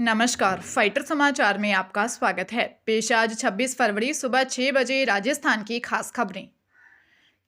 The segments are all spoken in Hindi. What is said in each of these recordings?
नमस्कार, फाइटर समाचार में आपका स्वागत है। पेश आज 26 फरवरी सुबह 6 बजे राजस्थान की खास खबरें।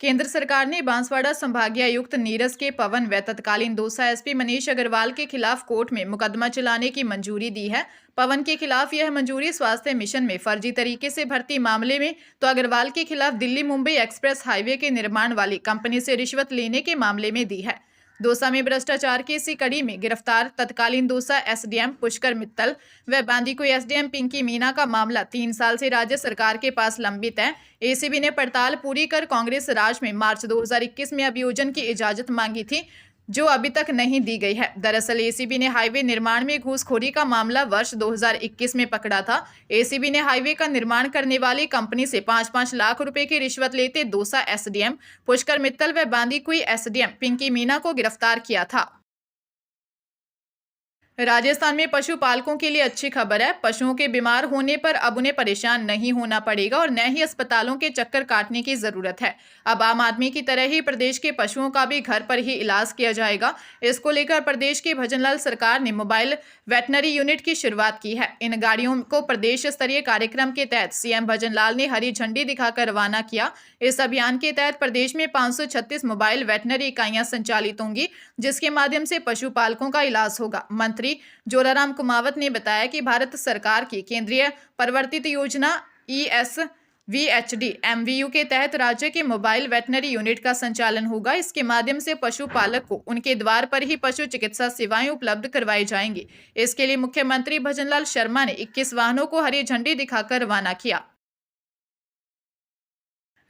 केंद्र सरकार ने बांसवाड़ा संभागीय आयुक्त नीरज के पवन व तत्कालीन दौसा एसपी मनीष अग्रवाल के खिलाफ कोर्ट में मुकदमा चलाने की मंजूरी दी है। पवन के खिलाफ यह मंजूरी स्वास्थ्य मिशन में फर्जी तरीके से भर्ती मामले में तो अग्रवाल के खिलाफ दिल्ली मुंबई एक्सप्रेस हाईवे के निर्माण वाली कंपनी से रिश्वत लेने के मामले में दी है। दौसा में भ्रष्टाचार की इसी कड़ी में गिरफ्तार तत्कालीन दौसा एसडीएम पुष्कर मित्तल व बांदीकुई एसडीएम पिंकी मीना का मामला 3 साल से राज्य सरकार के पास लंबित है। एसीबी ने पड़ताल पूरी कर कांग्रेस राज में मार्च 2021 में अभियोजन की इजाजत मांगी थी, जो अभी तक नहीं दी गई है। दरअसल एसीबी ने हाईवे निर्माण में घूसखोरी का मामला वर्ष 2021 में पकड़ा था। एसीबी ने हाईवे का निर्माण करने वाली कंपनी से 5-5 लाख रुपए की रिश्वत लेते दौसा एसडीएम पुष्कर मित्तल व बांदीकुई एसडीएम पिंकी मीना को गिरफ्तार किया था। राजस्थान में पशुपालकों के लिए अच्छी खबर है। पशुओं के बीमार होने पर अब उन्हें परेशान नहीं होना पड़ेगा और न ही अस्पतालों के चक्कर काटने की जरूरत है। अब आम आदमी की तरह ही प्रदेश के पशुओं का भी घर पर ही इलाज किया जाएगा। इसको लेकर प्रदेश की भजनलाल सरकार ने मोबाइल वेटनरी यूनिट की शुरुआत की है। इन गाड़ियों को प्रदेश स्तरीय कार्यक्रम के तहत सीएम भजनलाल ने हरी झंडी दिखाकर रवाना किया। इस अभियान के तहत प्रदेश में 536 मोबाइल वेटनरी इकाइयां संचालित होंगी, जिसके माध्यम से पशुपालकों का इलाज होगा। मंत्री जोराराम कुमावत ने बताया कि भारत सरकार की केंद्रीय परिवर्तित योजना ESVHD MVU के तहत राज्य के मोबाइल वेटनरी यूनिट का संचालन होगा। इसके माध्यम से पशुपालक को उनके द्वार पर ही पशु चिकित्सा सेवाएं उपलब्ध करवाई जाएंगी। इसके लिए मुख्यमंत्री भजनलाल शर्मा ने 21 वाहनों को हरी झंडी दिखाकर रवाना किया।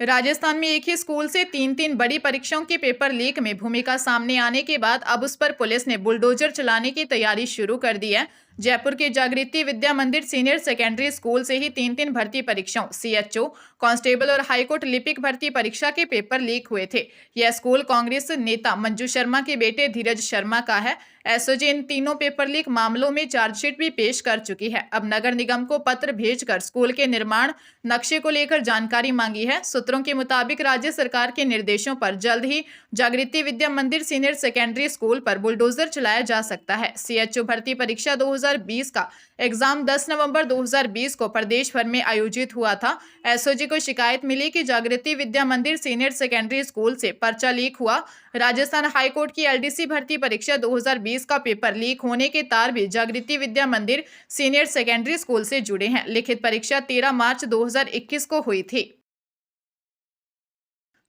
राजस्थान में एक ही स्कूल से 3 बड़ी परीक्षाओं के पेपर लीक में भूमिका सामने आने के बाद अब उस पर पुलिस ने बुलडोजर चलाने की तैयारी शुरू कर दी है। जयपुर के जागृति विद्या मंदिर सीनियर सेकेंडरी स्कूल से ही 3 भर्ती परीक्षाओं CHO, कांस्टेबल और हाईकोर्ट लिपिक भर्ती परीक्षा के पेपर लीक हुए थे। यह स्कूल कांग्रेस नेता मंजू शर्मा के बेटे धीरज शर्मा का है। एसओजी इन तीनों पेपर लीक मामलों में चार्जशीट भी पेश कर चुकी है। अब नगर निगम को पत्र भेजकर स्कूल के निर्माण नक्शे को लेकर जानकारी मांगी है। सूत्रों के मुताबिक राज्य सरकार के निर्देशों पर जल्द ही जागृति विद्या मंदिर सीनियर सेकेंडरी स्कूल पर बुलडोजर चलाया जा सकता है। CHO भर्ती परीक्षा 2020 का एग्जाम 10 नवंबर 2020 को प्रदेश भर में आयोजित हुआ था। एसओजी को शिकायत मिली कि जागृति विद्या मंदिर सीनियर सेकेंडरी स्कूल से पर्चा लीक हुआ। राजस्थान हाईकोर्ट की LDC भर्ती परीक्षा 2020 का पेपर लीक होने के तार भी जागृति विद्या मंदिर सीनियर सेकेंडरी स्कूल से जुड़े हैं। लिखित परीक्षा 13 मार्च 2021 को हुई थी।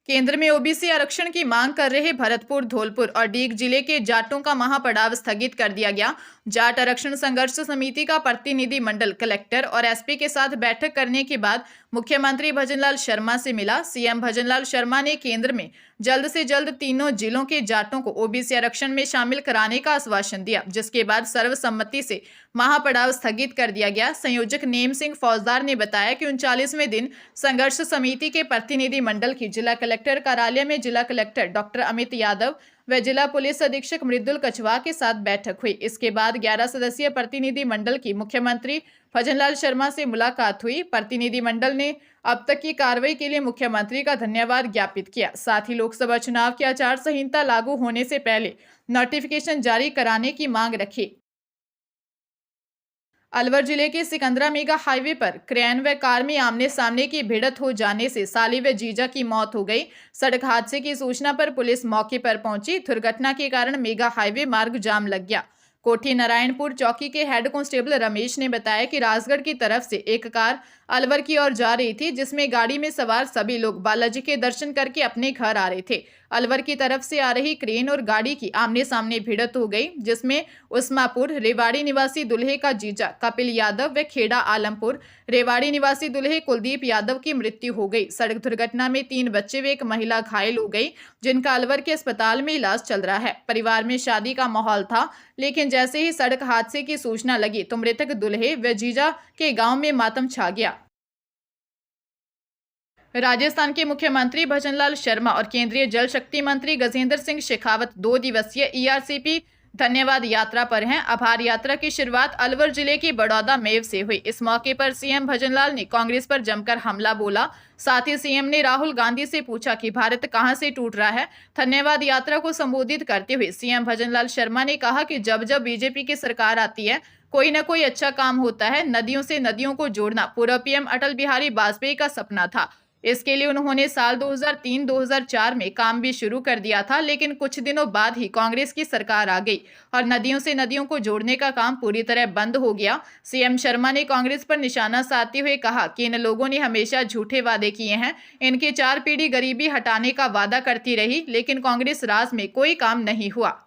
केंद्र में ओबीसी आरक्षण की मांग कर रहे भरतपुर, धौलपुर और डीग जिले के जाटों का महापड़ाव स्थगित कर दिया गया। जाट आरक्षण संघर्ष समिति का प्रतिनिधि मंडल कलेक्टर और एसपी के साथ बैठक करने के बाद मुख्यमंत्री भजनलाल शर्मा से मिला। सीएम भजनलाल शर्मा ने केंद्र में जल्द से जल्द तीनों जिलों के जाटों को ओबीसी आरक्षण में शामिल कराने का आश्वासन दिया, जिसके बाद सर्वसम्मति से महापड़ाव स्थगित कर दिया गया। संयोजक नेम सिंह फौजदार ने बताया कि 39वें दिन संघर्ष समिति के प्रतिनिधि मंडल की जिला कलेक्टर कार्यालय में जिला कलेक्टर डॉक्टर अमित यादव व जिला पुलिस अधीक्षक मृदुल कछवा के साथ बैठक हुई। इसके बाद 11 सदस्यीय प्रतिनिधि मंडल की मुख्यमंत्री भजनलाल शर्मा से मुलाकात हुई। प्रतिनिधि मंडल ने अब तक की कार्रवाई के लिए मुख्यमंत्री का धन्यवाद ज्ञापित किया। साथ ही लोकसभा चुनाव की आचार संहिता लागू होने से पहले नोटिफिकेशन जारी कराने की मांग रखी। अलवर जिले के सिकंदरा मेगा हाईवे पर क्रेन व कार में आमने सामने की भिड़ंत हो जाने से साली व जीजा की मौत हो गई। सड़क हादसे की सूचना पर पुलिस मौके पर पहुंची। दुर्घटना के कारण मेगा हाईवे मार्ग जाम लग गया। कोठी नारायणपुर चौकी के हेड कांस्टेबल रमेश ने बताया कि राजगढ़ की तरफ से एक कार अलवर की ओर जा रही थी, जिसमें गाड़ी में सवार सभी लोग बालाजी के दर्शन करके अपने घर आ रहे थे। अलवर की तरफ से आ रही क्रेन और गाड़ी की आमने सामने भिड़ंत हो गई, जिसमें उस्मापुर रेवाड़ी निवासी दुल्हे का जीजा कपिल यादव व खेड़ा आलमपुर रेवाड़ी निवासी दुल्हे कुलदीप यादव की मृत्यु हो गई। सड़क दुर्घटना में 3 बच्चे व एक महिला घायल हो गई, जिनका अलवर के अस्पताल में इलाज चल रहा है। परिवार में शादी का माहौल था, लेकिन जैसे ही सड़क हादसे की सूचना लगी तो मृतक दुल्हे व जीजा के गांव में मातम छा गया। राजस्थान के मुख्यमंत्री भजनलाल शर्मा और केंद्रीय जल शक्ति मंत्री गजेंद्र सिंह शेखावत 2 दिवसीय ERCP धन्यवाद यात्रा पर हैं। आभार यात्रा की शुरुआत अलवर जिले की बड़ौदा मेव से हुई। इस मौके पर सीएम भजनलाल ने कांग्रेस पर जमकर हमला बोला। साथ ही सीएम ने राहुल गांधी से पूछा कि भारत कहां से टूट रहा है। धन्यवाद यात्रा को संबोधित करते हुए सीएम भजनलाल शर्मा ने कहा कि जब जब बीजेपी की सरकार आती है, कोई न कोई अच्छा काम होता है। नदियों से नदियों को जोड़ना पूर्व पीएम अटल बिहारी वाजपेयी का सपना था। इसके लिए उन्होंने साल 2003-2004 में काम भी शुरू कर दिया था, लेकिन कुछ दिनों बाद ही कांग्रेस की सरकार आ गई और नदियों से नदियों को जोड़ने का काम पूरी तरह बंद हो गया। सीएम शर्मा ने कांग्रेस पर निशाना साधते हुए कहा कि इन लोगों ने हमेशा झूठे वादे किए हैं। इनकी 4 पीढ़ी गरीबी हटाने का वादा करती रही, लेकिन कांग्रेस राज में कोई काम नहीं हुआ।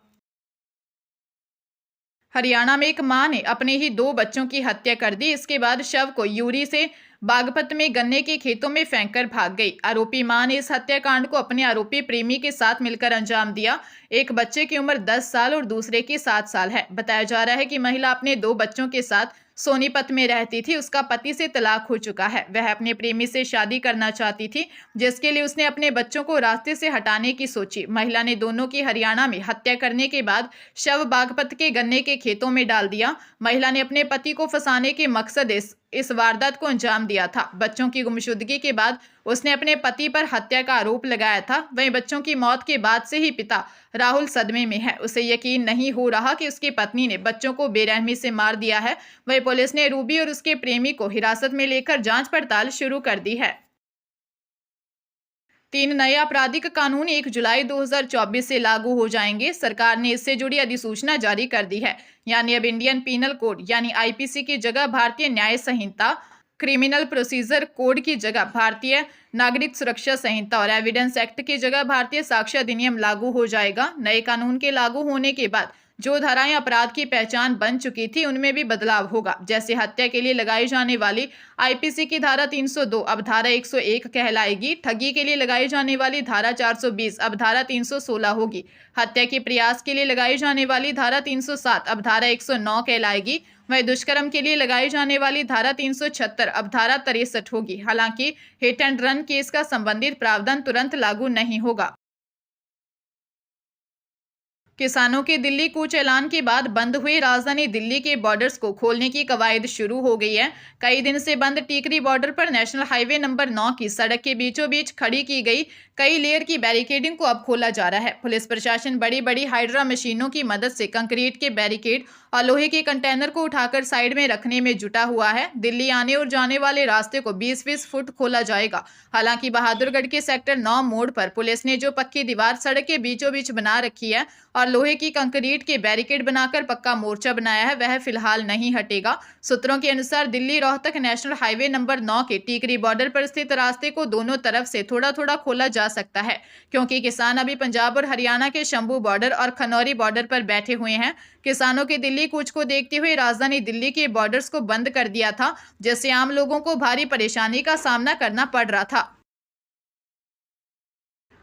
हरियाणा में एक मां ने अपने ही 2 बच्चों की हत्या कर दी। इसके बाद शव को यूरी से बागपत में गन्ने के खेतों में फेंककर भाग गई। आरोपी मां ने इस हत्याकांड को अपने आरोपी प्रेमी के साथ मिलकर अंजाम दिया। एक बच्चे की उम्र 10 साल और दूसरे की 7 साल है। बताया जा रहा है कि महिला अपने 2 बच्चों के साथ सोनीपत में रहती थी। उसका पति से तलाक हो चुका है। वह अपने प्रेमी से शादी करना चाहती थी, जिसके लिए उसने अपने बच्चों को रास्ते से हटाने की सोची। महिला ने दोनों की हरियाणा में हत्या करने के बाद शव बागपत के गन्ने के खेतों में डाल दिया। महिला ने अपने पति को फंसाने के मकसद इस वारदात को अंजाम दिया था। बच्चों की गुमशुदगी के बाद उसने अपने पति पर हत्या का आरोप लगाया था। वहीं बच्चों की मौत के बाद से ही पिता राहुल सदमे में है। उसे यकीन नहीं हो रहा कि उसकी पत्नी ने बच्चों को बेरहमी से मार दिया है। वहीं पुलिस ने रूबी और उसके प्रेमी को हिरासत में लेकर जांच पड़ताल शुरू कर दी है। 3 नए आपराधिक कानून 1 जुलाई 2024 से लागू हो जाएंगे। सरकार ने इससे जुड़ी अधिसूचना जारी कर दी है। यानी अब इंडियन पीनल कोड यानी आईपीसी की जगह भारतीय न्याय संहिता, क्रिमिनल प्रोसीजर कोड की जगह भारतीय नागरिक सुरक्षा संहिता और एविडेंस एक्ट की जगह भारतीय साक्ष्य अधिनियम लागू हो जाएगा। नए कानून के लागू होने के बाद जो धाराएं अपराध की पहचान बन चुकी थी उनमें भी बदलाव होगा। जैसे हत्या के लिए लगाई जाने वाली आईपीसी की धारा 302 अब धारा 101 कहलाएगी। ठगी के लिए लगाई जाने वाली धारा 420 अब धारा 316 होगी। हत्या के प्रयास के लिए लगाई जाने वाली धारा 307 अब धारा 109 कहलाएगी। वहीं दुष्कर्म के लिए लगाई जाने वाली धारा 376 अब धारा 63 होगी। हालांकि हिट एंड रन केस का संबंधित प्रावधान तुरंत लागू नहीं होगा। किसानों के दिल्ली कूच ऐलान के बाद बंद हुए राजधानी दिल्ली के बॉर्डर्स को खोलने की कवायद शुरू हो गई है। कई दिन से बंद टीकरी बॉर्डर पर नेशनल हाईवे नंबर 9 की सड़क के बीचों बीच खड़ी की गई कई लेयर की बैरिकेडिंग को अब खोला जा रहा है। पुलिस प्रशासन बड़ी बड़ी हाइड्रा मशीनों की मदद से कंक्रीट के बैरिकेड और लोहे के कंटेनर को उठाकर साइड में रखने में जुटा हुआ है। दिल्ली आने और जाने वाले रास्ते को 20-20 फुट खोला जाएगा। हालांकि बहादुरगढ़ के सेक्टर 9 मोड़ पर पुलिस ने जो पक्की दीवार सड़क के बीचों बीच बना रखी है और लोहे की कंक्रीट के बैरिकेड बनाकर पक्का मोर्चा बनाया है, वह फिलहाल नहीं हटेगा। सूत्रों के अनुसार Delhi Rohtak national highway number 9 के टीकरी बॉर्डर पर स्थित रास्ते को दोनों तरफ से थोड़ा थोड़ा खोला जा सकता है, क्योंकि किसान अभी पंजाब और हरियाणा के शंभू बॉर्डर और खनौरी बॉर्डर पर बैठे हुए हैं। किसानों के दिल्ली कूच को देखते हुए राजधानी दिल्ली के बॉर्डर्स को बंद कर दिया था, जिससे आम लोगों को भारी परेशानी का सामना करना पड़ रहा था।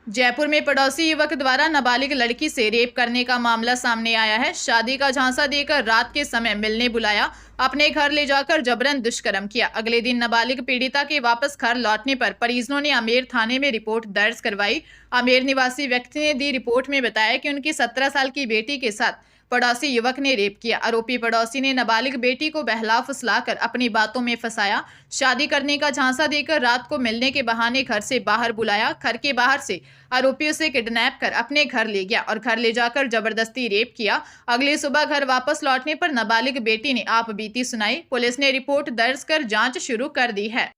जयपुर में पड़ोसी युवक द्वारा नाबालिग लड़की से रेप करने का मामला सामने आया है। शादी का झांसा देकर रात के समय मिलने बुलाया, अपने घर ले जाकर जबरन दुष्कर्म किया। अगले दिन नाबालिग पीड़िता के वापस घर लौटने पर परिजनों ने आमेर थाने में रिपोर्ट दर्ज करवाई। आमेर निवासी व्यक्ति ने दी रिपोर्ट में बताया कि उनकी 17 साल की बेटी के साथ पड़ोसी युवक ने रेप किया। आरोपी पड़ोसी ने नाबालिग बेटी को बहला फुसलाकर अपनी बातों में फंसाया, शादी करने का झांसा देकर रात को मिलने के बहाने घर से बाहर बुलाया। घर के बाहर से आरोपी उसे किडनैप कर अपने घर ले गया और घर ले जाकर जबरदस्ती रेप किया। अगली सुबह घर वापस लौटने पर नाबालिग बेटी ने आप बीती सुनाई। पुलिस ने रिपोर्ट दर्ज कर जांच शुरू कर दी है।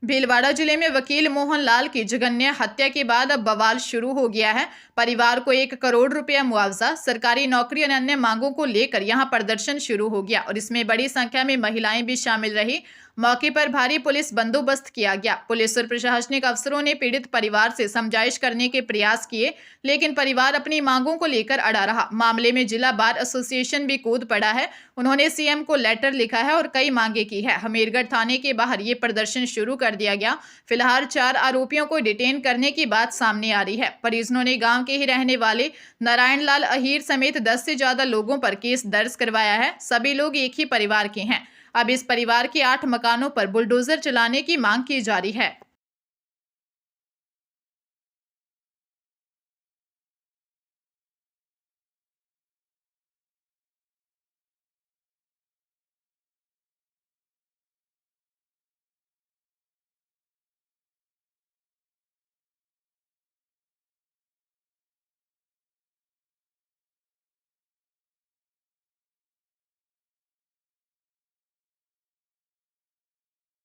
भीलवाड़ा जिले में वकील मोहन लाल की जघन्य हत्या के बाद अब बवाल शुरू हो गया है। परिवार को 1 करोड़ रुपया मुआवजा, सरकारी नौकरी और अन्य मांगों को लेकर यहां प्रदर्शन शुरू हो गया और इसमें बड़ी संख्या में महिलाएं भी शामिल रही। मौके पर भारी पुलिस बंदोबस्त किया गया। पुलिस और प्रशासनिक अफसरों ने पीड़ित परिवार से समझाइश करने के प्रयास किए, लेकिन परिवार अपनी मांगों को लेकर अड़ा रहा। मामले में जिला बार एसोसिएशन भी कूद पड़ा है। उन्होंने सीएम को लेटर लिखा है और कई मांगे की है। हमीरगढ़ थाने के बाहर ये प्रदर्शन शुरू कर दिया गया। फिलहाल 4 आरोपियों को डिटेन करने की बात सामने आ रही है। परिजनों ने गांव के ही रहने वाले नारायण लाल अहीर समेत 10 से ज्यादा लोगों पर केस दर्ज करवाया है। सभी लोग एक ही परिवार के हैं। अब इस परिवार के 8 मकानों पर बुलडोजर चलाने की मांग की जा रही है।